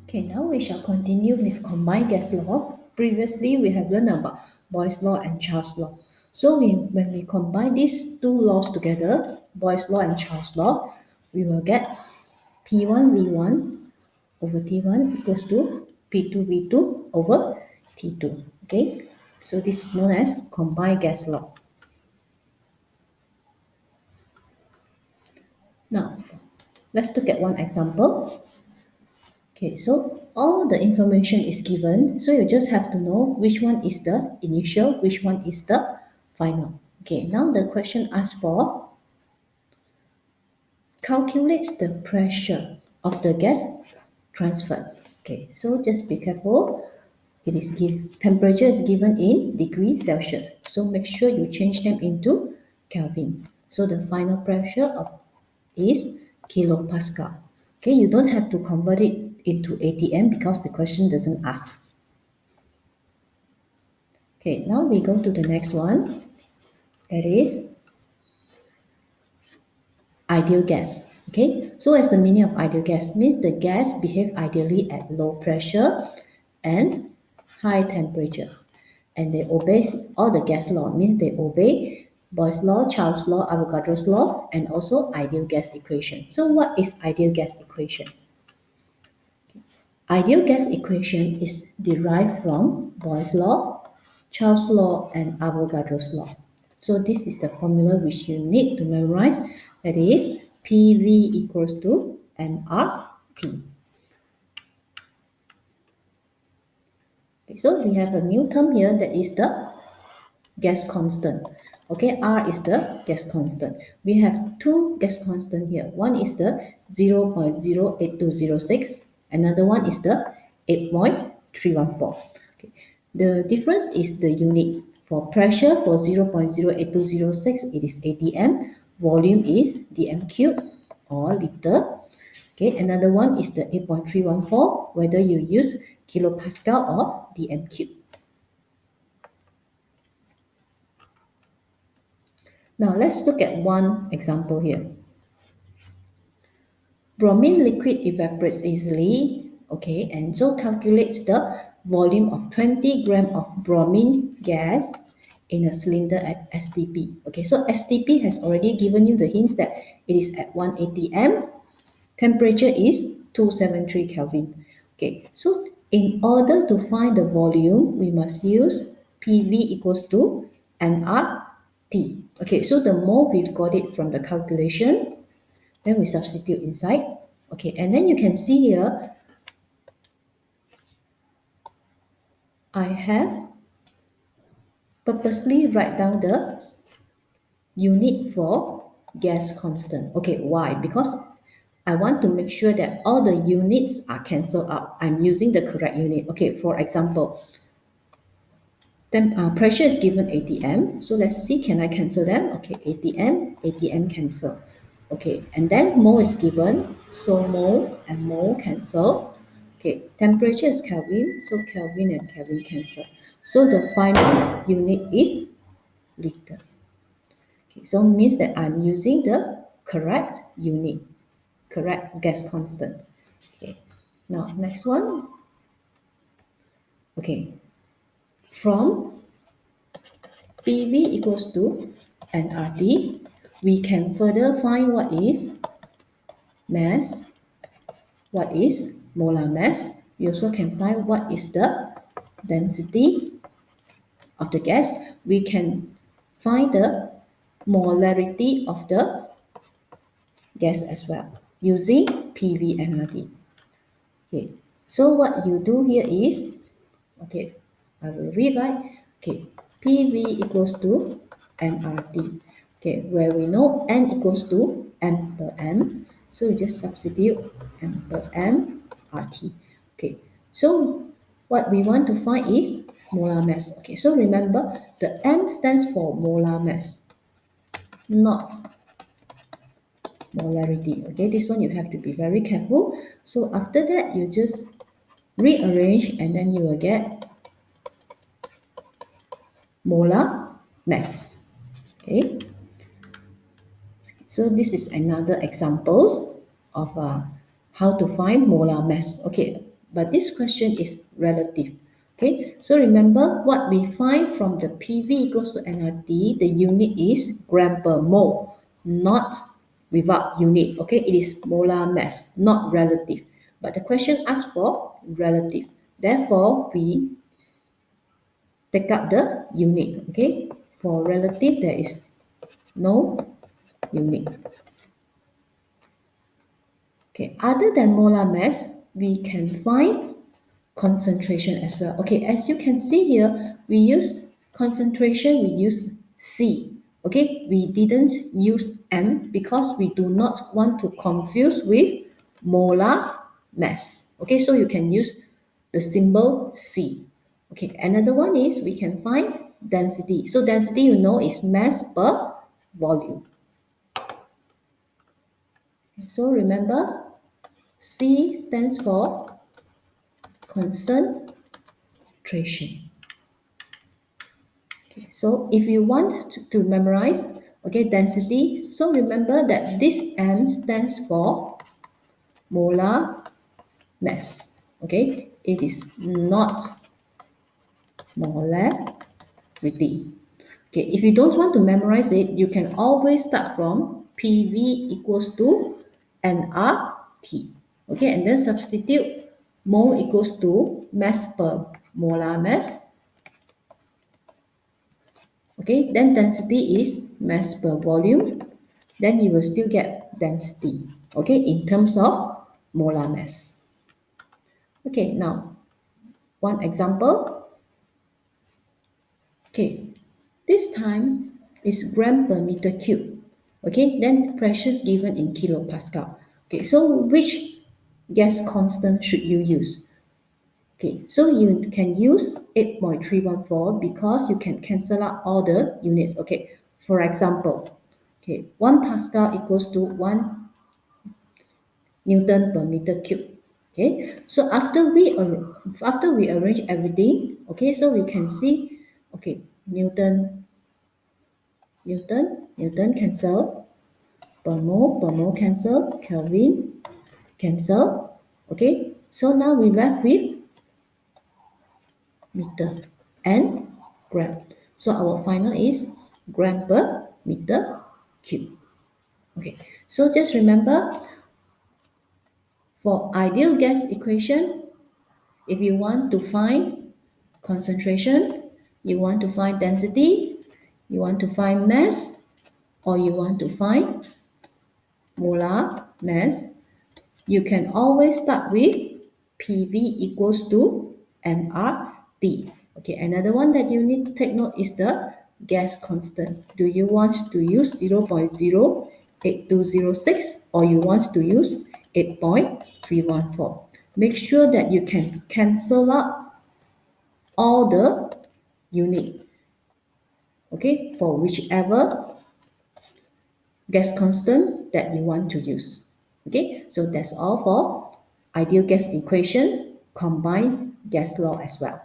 Okay, now we shall continue with combined gas law. Previously, we have learned about Boyle's law and Charles' law. So when we combine these two laws together, Boyle's law and Charles' law, we will get P1 V1 over T1 equals to P2 V2 over T2. Okay, so this is known as combined gas law. Now, let's look at one example. Okay, so all the information is given, so you just have to know which one is the initial, which one is the final. Okay, now the question asks for calculates the pressure of the gas transferred. Okay, so just be careful. It is temperature is given in degrees Celsius, so make sure you change them into Kelvin. So the final pressure is kilopascal. Okay, you don't have to convert it into ATM because the question doesn't ask. Okay, now we go to the next one. That is ideal gas. Okay, so as the meaning of ideal gas means the gas behave ideally at low pressure and high temperature. And they obey all the gas law, means they obey Boyle's law, Charles' law, Avogadro's law, and also ideal gas equation. So what is ideal gas equation? Ideal gas equation is derived from Boyle's law, Charles' law, and Avogadro's law. So this is the formula which you need to memorize. That is PV equals to nRT. Okay, so we have a new term here, that is the gas constant. Okay, R is the gas constant. We have two gas constant here. One is the 0.08206. Another one is the 8.314. Okay. The difference is the unit. For pressure, for 0.08206, it is ATM. Volume is dm cube or liter. Okay, another one is the 8.314, whether you use kilopascal or dm cube. Now let's look at one example here. Bromine liquid evaporates easily, okay, and so calculates the volume of 20 gram of bromine gas in a cylinder at STP. Okay, so STP has already given you the hints that it is at 1 atm, temperature is 273 Kelvin. Okay, so in order to find the volume, we must use PV equals to nRT. Okay, so the more we've got it from the calculation, then we substitute inside. Okay, and then you can see here, I have purposely write down the unit for gas constant. Okay, why? Because I want to make sure that all the units are cancelled out. I'm using the correct unit. Okay, for example, then pressure is given ATM. So let's see, can I cancel them? Okay, ATM, ATM cancel. Okay, and then mole is given. So mole and mole cancel. Okay, temperature is Kelvin. So Kelvin and Kelvin cancel. So the final unit is liter. Okay, so it means that I'm using the correct unit, correct gas constant. Okay, now next one. Okay, from PV equals to nRT, we can further find what is mass, what is molar mass. We also can find what is the density of the gas. We can find the molarity of the gas as well using PV nRT. Okay, so what you do here is, okay, I will rewrite. Okay, PV equals to nRT. Okay, where we know N equals to M per M. So you just substitute M per M RT. Okay, so what we want to find is molar mass. Okay, so remember the M stands for molar mass, not molarity. Okay, this one you have to be very careful. So after that, you just rearrange and then you will get molar mass. Okay, so this is another examples of how to find molar mass. Okay, but this question is relative. Okay, so remember what we find from the PV equals to nRT, the unit is gram per mole, not without unit. Okay, it is molar mass, not relative. But the question asks for relative. Therefore, we take up the unit. Okay, for relative, there is no unit. Okay, other than molar mass, we can find concentration as well. Okay, as you can see here, we use concentration, we use C. Okay, we didn't use M because we do not want to confuse with molar mass. Okay, so you can use the symbol C. Okay, another one is we can find density. So density, you know, is mass per volume. So remember, C stands for concentration. Okay, so if you want to memorize, okay, density, so remember that this M stands for molar mass. Okay, it is not molarity. Okay, if you don't want to memorize it, you can always start from PV equals to nRT. Okay, and then substitute mole equals to mass per molar mass. Okay, then density is mass per volume. Then you will still get density. Okay, in terms of molar mass. Okay, now one example. Okay, this time is gram per meter cube. Okay, then pressures given in kilopascal. Okay, so which gas constant should you use? Okay, so you can use 8.314 because you can cancel out all the units. Okay, for example, okay, 1 Pascal equals to 1 Newton per meter cube. Okay, so after we arrange everything, okay, so we can see, okay, Newton cancel, per mole cancel, Kelvin cancel. Okay, so now we left with meter and gram. So our final is gram per meter cube. Okay, so just remember for ideal gas equation, if you want to find concentration, you want to find density, you want to find mass, or you want to find molar mass, you can always start with PV equals to nRT. Okay, another one that you need to take note is the gas constant. Do you want to use 0.08206 or you want to use 8.314? Make sure that you can cancel out all the unit, okay, for whichever gas constant that you want to use. Okay, so that's all for ideal gas equation, combined gas law as well.